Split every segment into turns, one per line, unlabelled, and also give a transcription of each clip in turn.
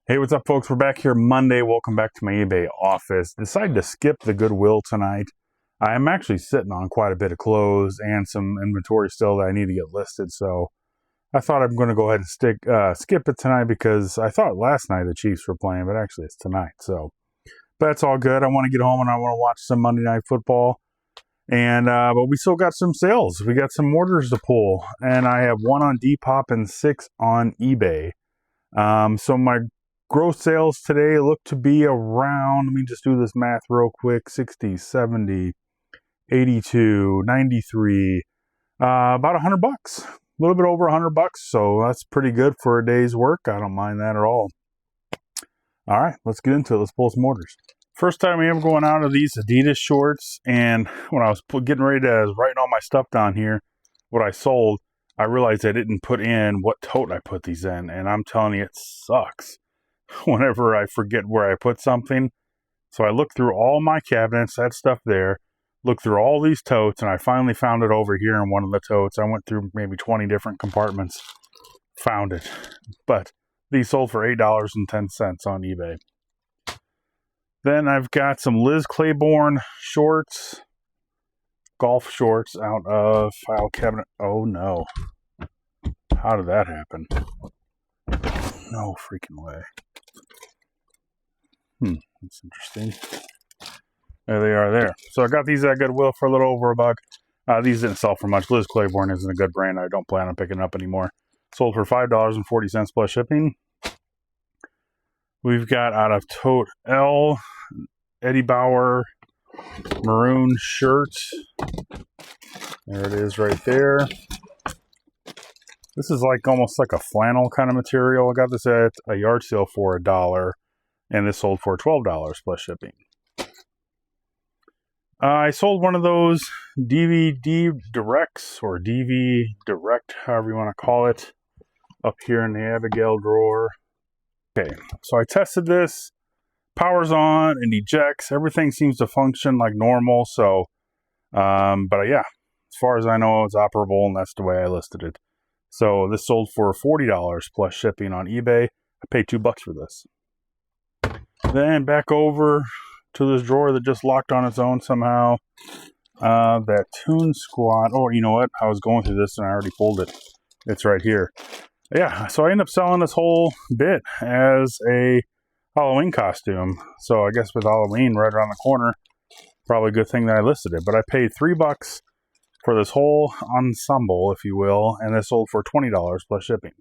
Hey, what's up, folks? We're back here Monday. Welcome back to my eBay office. Decided to skip the Goodwill tonight. I'm actually sitting on quite a bit of clothes and some inventory still that I need to get listed. So I thought I'm going to go ahead and skip it tonight because I thought last night the Chiefs were playing, but actually it's tonight. So, but that's all good. I want to get home and I want to watch some Monday Night Football. And but we still got some sales. We got some orders to pull, and I have 1 on Depop and 6 on eBay. So my gross sales today look to be around, let me just do this math real quick, 60, 70, 82, 93, about $100, a little bit over $100. So that's pretty good for a day's work. I don't mind that at all. All right, let's get into it. Let's pull some orders. First time I ever going out of these Adidas shorts, and when I was getting ready to write all my stuff down here, what I sold, I realized I didn't put in what tote I put these in, and I'm telling you, it sucks whenever I forget where I put something. So I looked through all my cabinets, that stuff there, looked through all these totes, and I finally found it over here in one of the totes. I went through maybe 20 different compartments, found it. But these sold for $8.10 on eBay. Then I've got some Liz Claiborne shorts, golf shorts out of file cabinet. Oh no. How did that happen? No freaking way. That's interesting. There they are there. So I got these at Goodwill for a little over $1. These didn't sell for much. Liz Claiborne isn't a good brand. I don't plan on picking it up anymore. Sold for $5.40 plus shipping. We've got out of Tote L, Eddie Bauer maroon shirt. There it is right there. This is like almost like a flannel kind of material. I got this at a yard sale for $1, and this sold for $12 plus shipping. I sold one of those DVD Directs, or DV Direct, however you want to call it, up here in the Abigail drawer. Okay, so I tested this. Power's on and ejects. Everything seems to function like normal. So, but yeah, as far as I know, it's operable, and that's the way I listed it. So this sold for $40 plus shipping on eBay. I paid $2 for this. Then back over to this drawer that just locked on its own somehow. That Toon Squad. Oh, you know what? I was going through this and I already pulled it. It's right here. Yeah, so I ended up selling this whole bit as a Halloween costume. So I guess with Halloween right around the corner, probably a good thing that I listed it. But I paid $3 for this whole ensemble, if you will, and this sold for $20 plus shipping.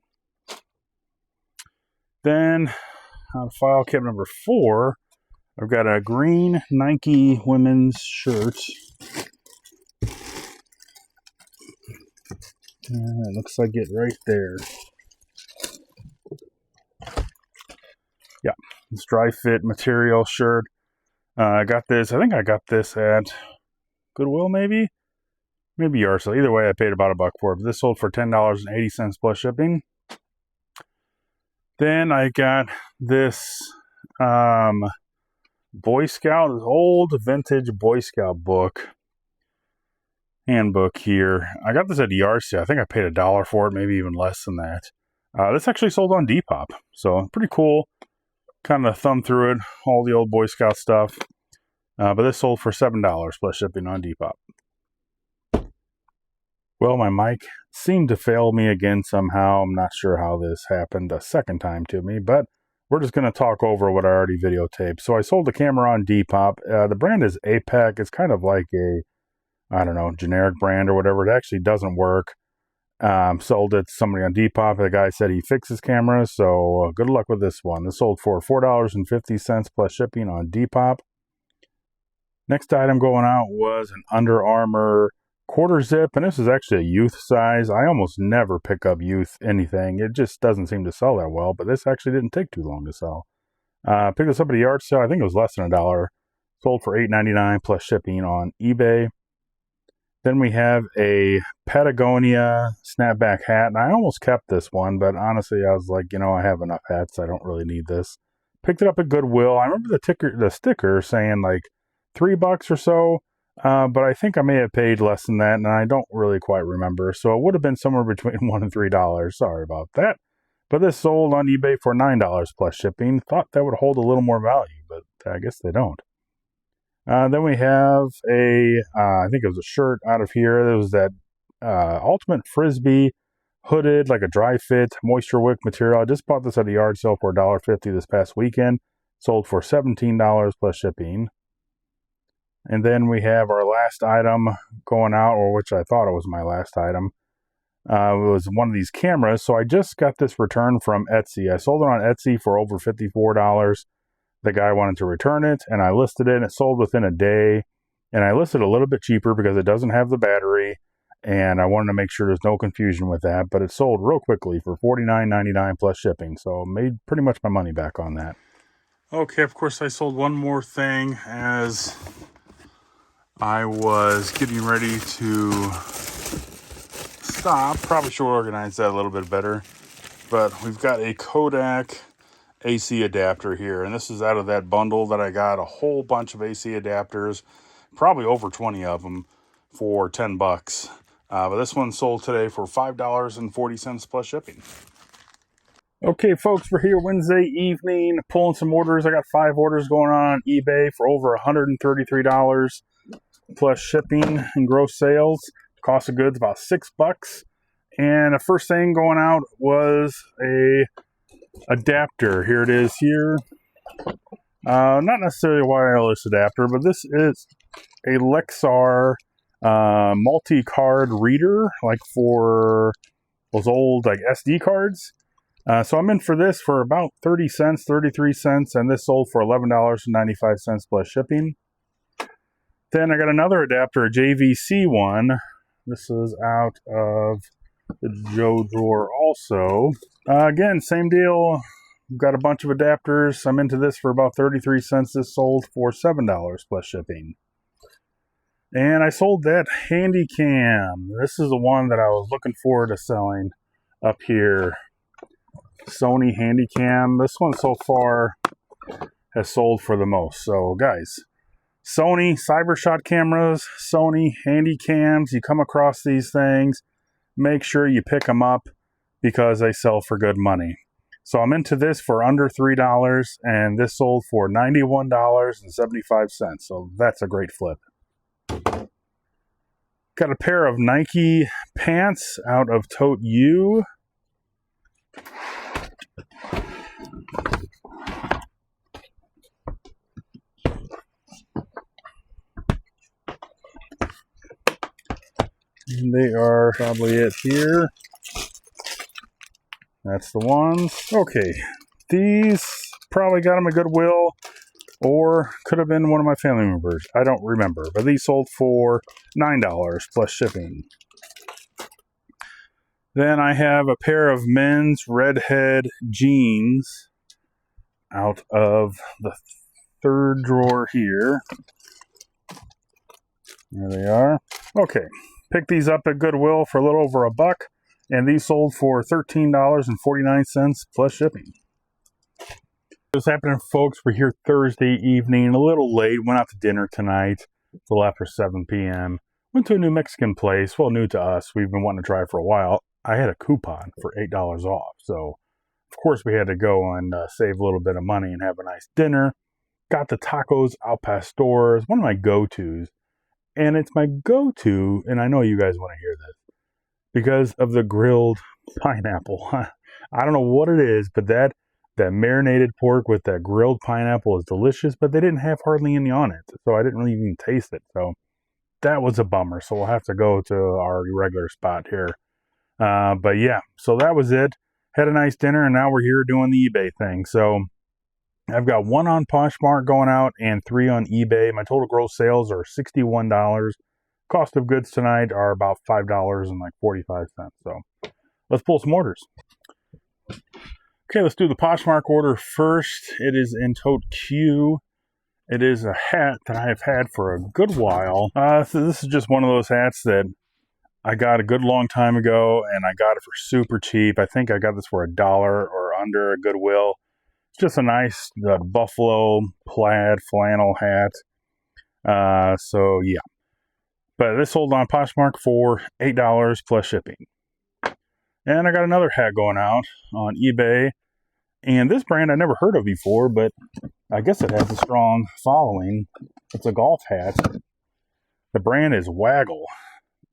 Then on file cabinet number 4, I've got a green Nike women's shirt. And it looks like it right there. Yeah, this dry fit material shirt. I got this, I think I got this at Goodwill maybe? Maybe yard sale. Either way, I paid about $1 for it. But this sold for $10.80 plus shipping. Then I got this Boy Scout, this old vintage Boy Scout book. Handbook here. I got this at the yard sale. I think I paid $1 for it, maybe even less than that. This actually sold on Depop. So pretty cool. Kind of thumbed through it, all the old Boy Scout stuff. But this sold for $7 plus shipping on Depop. Well, my mic seemed to fail me again somehow. I'm not sure how this happened a second time to me, but we're just going to talk over what I already videotaped. So I sold the camera on Depop. The brand is APEC. It's kind of like a, I don't know, generic brand or whatever. It actually doesn't work. Sold it to somebody on Depop. The guy said he fixes cameras, so good luck with this one. This sold for $4.50 plus shipping on Depop. Next item going out was an Under Armour quarter zip, and this is actually a youth size. I almost never pick up youth anything. It just doesn't seem to sell that well, but this actually didn't take too long to sell. Picked this up at a yard sale. I think it was less than $1. Sold for $8.99 plus shipping on eBay. Then we have a Patagonia snapback hat, and I almost kept this one, but honestly, I was like, I have enough hats. I don't really need this. Picked it up at Goodwill. I remember the sticker saying like $3 or so. But I think I may have paid less than that, and I don't really quite remember. So it would have been somewhere between $1 and $3. Sorry about that. But this sold on eBay for $9 plus shipping. Thought that would hold a little more value, but I guess they don't. Then we have I think it was a shirt out of here. There was that Ultimate Frisbee hooded, like a dry fit, moisture wick material. I just bought this at a yard sale for $1.50 this past weekend. Sold for $17 plus shipping. And then we have our last item going out, or which I thought it was my last item. It was one of these cameras. So I just got this returned from Etsy. I sold it on Etsy for over $54. The guy wanted to return it, and I listed it, and it sold within a day. And I listed a little bit cheaper because it doesn't have the battery, and I wanted to make sure there's no confusion with that. But it sold real quickly for $49.99 plus shipping, so I made pretty much my money back on that. Okay, of course, I sold one more thing as I was getting ready to stop. Probably should organize that a little bit better. But we've got a Kodak AC adapter here, and this is out of that bundle that I got, a whole bunch of AC adapters, probably over 20 of them for $10. But this one sold today for $5.40 plus shipping. Okay, folks, we're here Wednesday evening pulling some orders. I got 5 orders going on eBay for over $133 plus shipping and gross sales. Cost of goods about $6. And the first thing going out was a adapter. Here it is here. Not necessarily a wireless adapter, but this is a Lexar multi-card reader, like for those old like SD cards. So I'm in for this for about 30 cents, 33 cents, and this sold for $11.95 plus shipping. Then I got another adapter, a JVC one. This is out of the Joe drawer also. Again, same deal. Got a bunch of adapters. I'm into this for about 33 cents. This sold for $7 plus shipping. And I sold that handy cam. This is the one that I was looking forward to selling up here. Sony handy cam. This one so far has sold for the most. So guys, Sony CyberShot cameras, Sony handy cams, you come across these things, make sure you pick them up because they sell for good money. So I'm into this for under $3, and this sold for $91.75. So that's a great flip. Got a pair of Nike pants out of Tote U. And they are probably it here. That's the ones. Okay, these probably got them at Goodwill, or could have been one of my family members. I don't remember, but these sold for $9 plus shipping. Then I have a pair of men's redhead jeans out of the third drawer here. There they are. Okay, picked these up at Goodwill for a little over $1, and these sold for $13.49 plus shipping. What's happening, folks? We're here Thursday evening, a little late. Went out to dinner tonight, a little after 7 p.m. Went to a new Mexican place. Well, new to us. We've been wanting to try it for a while. I had a coupon for $8 off. So, of course, we had to go and save a little bit of money and have a nice dinner. Got the tacos al pastor. It's one of my go-tos. And it's my go-to, and I know you guys want to hear this, because of the grilled pineapple. I don't know what it is, but that marinated pork with that grilled pineapple is delicious, but they didn't have hardly any on it, so I didn't really even taste it. So that was a bummer. So we'll have to go to our regular spot here. But yeah, so that was it. Had a nice dinner, and now we're here doing the eBay thing. So I've got 1 on Poshmark going out and 3 on eBay. My total gross sales are $61. Cost of goods tonight are about $5.45. So let's pull some orders. Okay, let's do the Poshmark order first. It is in tote Q. It is a hat that I have had for a good while. So this is just one of those hats that I got a good long time ago, and I got it for super cheap. I think I got this for $1 or under at Goodwill. It's just a nice buffalo plaid flannel hat. So yeah. But this sold on Poshmark for $8 plus shipping. And I got another hat going out on eBay. And this brand I never heard of before, but I guess it has a strong following. It's a golf hat. The brand is Waggle.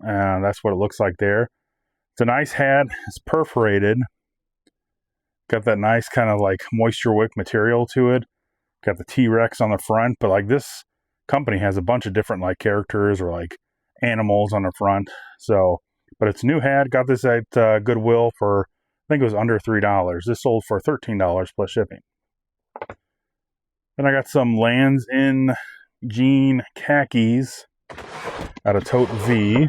That's what it looks like there. It's a nice hat. It's perforated. Got that nice kind of like moisture wick material to it. Got the T-Rex on the front, but like this company has a bunch of different like characters or like animals on the front. So, but it's a new hat. Got this at Goodwill for, I think it was under $3. This sold for $13 plus shipping. Then I got some Lands End jean khakis out of Tote V.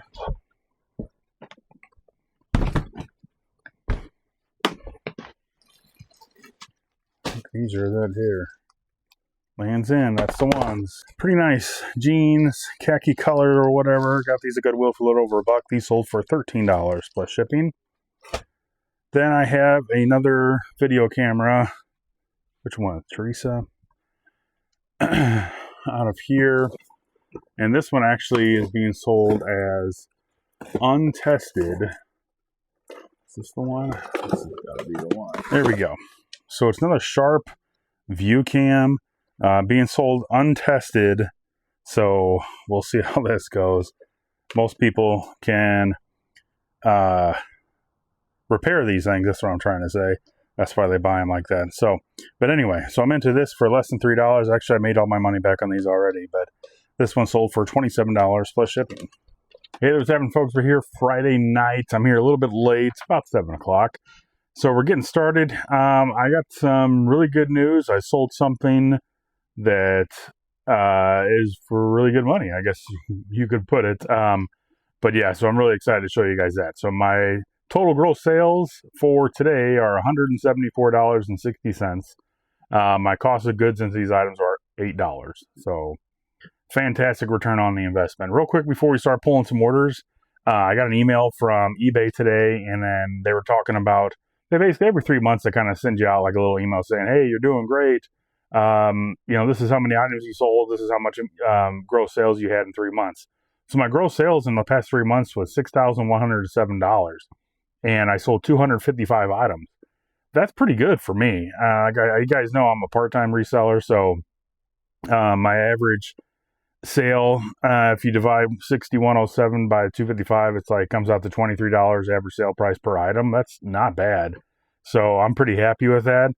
These are that here. Lands End, that's the ones. Pretty nice jeans, khaki color or whatever. Got these at Goodwill for a little over $1. These sold for $13 plus shipping. Then I have another video camera. Which one? Teresa. Out of here. And this one actually is being sold as untested. Is this the one? This has got to be the one. There we go. So it's another Sharp view cam being sold untested. So we'll see how this goes. Most people can repair these things. That's what I'm trying to say. That's why they buy them like that. So, but anyway, so I'm into this for less than $3. Actually, I made all my money back on these already, but this one sold for $27 plus shipping. Hey, there's Evan, folks. We're here Friday night. I'm here a little bit late. It's about 7 o'clock. So we're getting started. I got some really good news. I sold something that is for really good money, I guess you could put it. But yeah, so I'm really excited to show you guys that. So my total gross sales for today are $174.60. My cost of goods into these items are $8. So fantastic return on the investment. Real quick before we start pulling some orders, I got an email from eBay today, and then they were talking about, they basically every 3 months they kind of send you out like a little email saying, hey, you're doing great. This is how many items you sold. This is how much gross sales you had in 3 months. So my gross sales in the past 3 months was $6,107. And I sold 255 items. That's pretty good for me. You guys know I'm a part-time reseller, so my average sale, if you divide 6107 by 255, it's like comes out to $23 average sale price per item. That's not bad. So I'm pretty happy with that.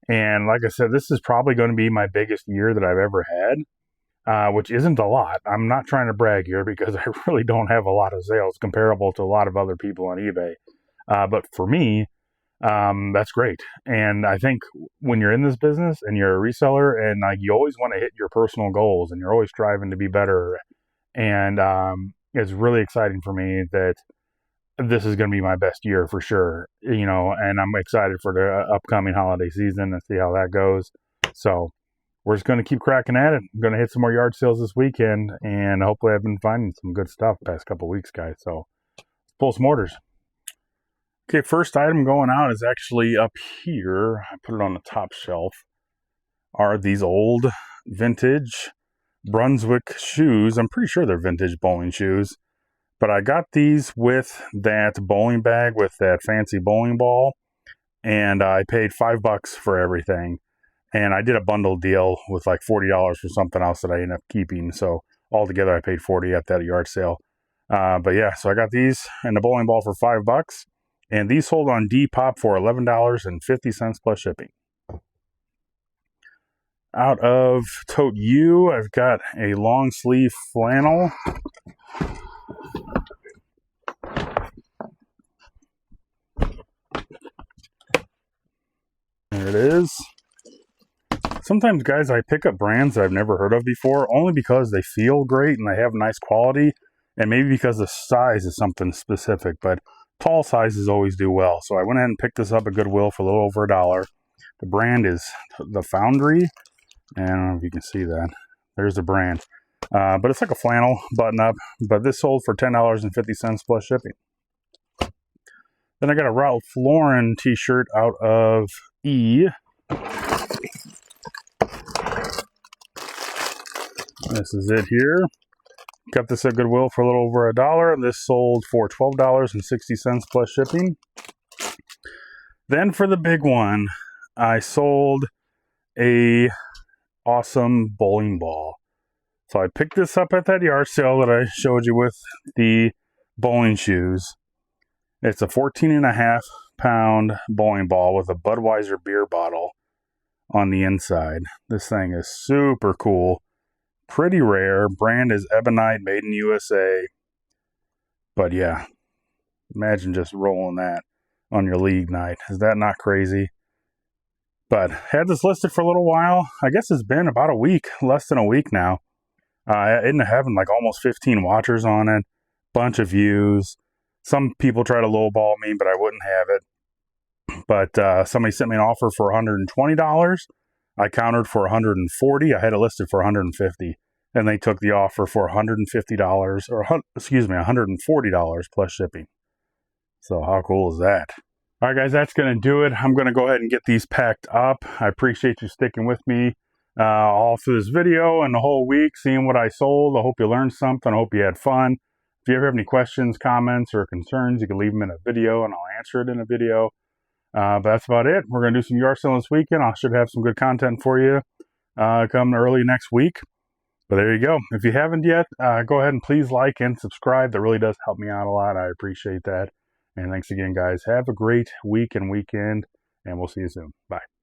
And like I said, this is probably going to be my biggest year that I've ever had, which isn't a lot. I'm not trying to brag here because I really don't have a lot of sales comparable to a lot of other people on eBay. But for me, that's great. And I think when you're in this business and you're a reseller and like you always want to hit your personal goals and you're always striving to be better. And it's really exciting for me that this is going to be my best year for sure, and I'm excited for the upcoming holiday season and see how that goes. So we're just going to keep cracking at it. I'm going to hit some more yard sales this weekend, and hopefully I've been finding some good stuff the past couple of weeks, guys. So let's pull some orders. Okay, first item going out is actually up here. I put it on the top shelf. Are these old vintage Brunswick shoes. I'm pretty sure they're vintage bowling shoes. But I got these with that bowling bag with that fancy bowling ball. And I paid $5 for everything. And I did a bundle deal with like $40 for something else that I ended up keeping. So altogether I paid $40 at that yard sale. But yeah, so I got these and the bowling ball for $5. And these sold on Depop for $11.50 plus shipping. Out of Tote U, I've got a long sleeve flannel. There it is. Sometimes, guys, I pick up brands that I've never heard of before, only because they feel great and they have nice quality, and maybe because the size is something specific, but tall sizes always do well. So I went ahead and picked this up at Goodwill for a little over $1. The brand is The Foundry, and I don't know if you can see that. There's the brand. But it's like a flannel button-up, but this sold for $10.50 plus shipping. Then I got a Ralph Lauren t-shirt out of E. This is it here. Got this at Goodwill for a little over $1. This sold for $12.60 plus shipping. Then for the big one, I sold a awesome bowling ball. So I picked this up at that yard sale that I showed you with the bowling shoes. It's a 14.5-pound bowling ball with a Budweiser beer bottle on the inside. This thing is super cool. Pretty rare. Brand is Ebonite, made in USA. But yeah, imagine just rolling that on your league night. Is that not crazy? But had this listed for a little while. I guess it's been about a week, less than a week now. I ended up having like almost 15 watchers on it, bunch of views. Some people try to lowball me, but I wouldn't have it. But somebody sent me an offer for $120. I countered for $140. I had it listed for $150, and they took the offer for $150, or excuse me, $140 plus shipping. So how cool is that? All right, guys, that's going to do it. I'm going to go ahead and get these packed up. I appreciate you sticking with me all through this video and the whole week, seeing what I sold. I hope you learned something. I hope you had fun. If you ever have any questions, comments, or concerns, you can leave them in a video, and I'll answer it in a video. But that's about it. We're going to do some yard selling this weekend. I should have some good content for you coming early next week. But there you go. If you haven't yet, go ahead and please like and subscribe. That really does help me out a lot. I appreciate that. And thanks again, guys. Have a great week and weekend, and we'll see you soon. Bye.